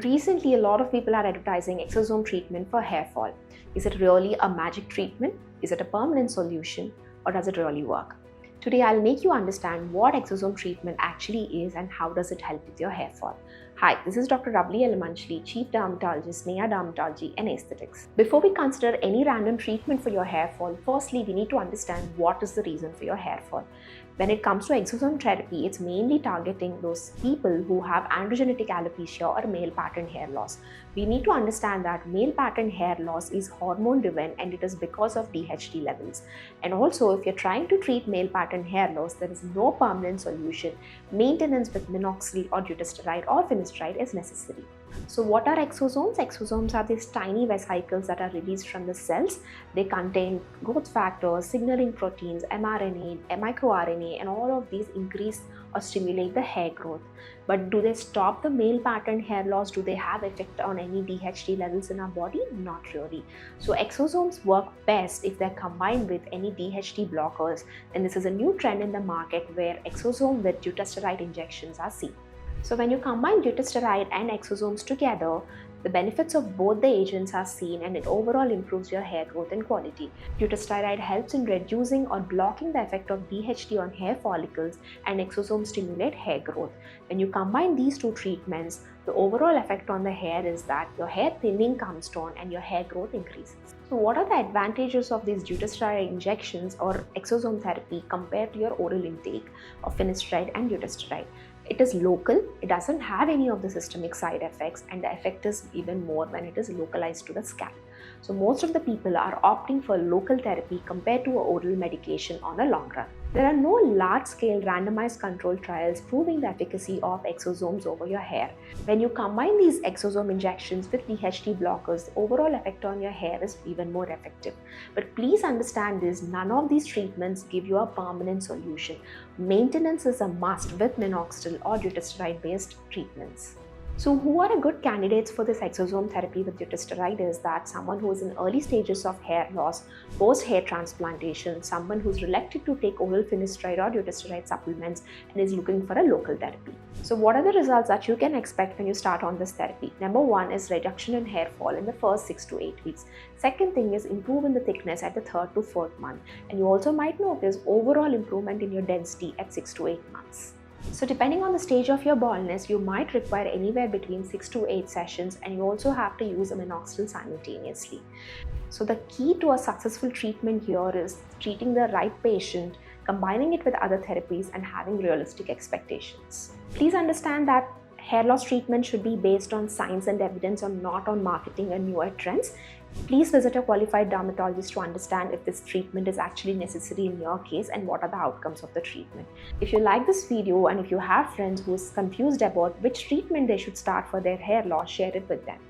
Recently, a lot of people are advertising exosome treatment for hair fall. Is it really a magic treatment? Is it a permanent solution? Or does it really work? Today, I'll make you understand what exosome treatment actually is and how does it help with your hair fall. Hi, this is Dr. Ravali Yalamanchili, Chief Dermatologist, Neha Dermatology and Aesthetics. Before we consider any random treatment for your hair fall, firstly, we need to understand what is the reason for your hair fall. When it comes to exosome therapy, it's mainly targeting those people who have androgenetic alopecia or male pattern hair loss. We need to understand that male pattern hair loss is hormone driven and it is because of DHT levels. And also, if you're trying to treat male pattern hair loss, there is no permanent solution. Maintenance with minoxidil or dutasteride or finasteride is necessary. So what are exosomes? Exosomes are these tiny vesicles that are released from the cells. They contain growth factors, signaling proteins, mRNA, microRNA, and all of these increase or stimulate the hair growth. But do they stop the male pattern hair loss? Do they have effect on any DHT levels in our body? Not really. So exosomes work best if they're combined with any DHT blockers. And this is a new trend in the market where exosome with dutasteride injections are seen. So when you combine dutasteride and exosomes together, the benefits of both the agents are seen and it overall improves your hair growth and quality. Dutasteride helps in reducing or blocking the effect of DHT on hair follicles and exosomes stimulate hair growth. When you combine these two treatments, the overall effect on the hair is that your hair thinning comes down and your hair growth increases. So what are the advantages of these dutasteride injections or exosome therapy compared to your oral intake of finasteride and dutasteride? It is local, it doesn't have any of the systemic side effects, and the effect is even more when it is localized to the scalp. So most of the people are opting for local therapy compared to oral medication on a long run. There are no large-scale randomized controlled trials proving the efficacy of exosomes over your hair. When you combine these exosome injections with DHT blockers, the overall effect on your hair is even more effective. But please understand this, none of these treatments give you a permanent solution. Maintenance is a must with minoxidil or dutasteride-based treatments. So who are good candidates for this exosome therapy with dutasteride is that someone who is in early stages of hair loss, post-hair transplantation, someone who's reluctant to take oral finasteride or dutasteride supplements and is looking for a local therapy. So what are the results that you can expect when you start on this therapy? Number one is reduction in hair fall in the first 6 to 8 weeks. Second thing is improve in the thickness at the 3rd to 4th month. And you also might notice overall improvement in your density at 6 to 8 months. So depending on the stage of your baldness, you might require anywhere between 6 to 8 sessions and you also have to use a minoxidil simultaneously. So the key to a successful treatment here is treating the right patient, combining it with other therapies and having realistic expectations. Please understand that hair loss treatment should be based on science and evidence and not on marketing and newer trends. Please visit a qualified dermatologist to understand if this treatment is actually necessary in your case and what are the outcomes of the treatment. If you like this video and if you have friends who is confused about which treatment they should start for their hair loss, share it with them.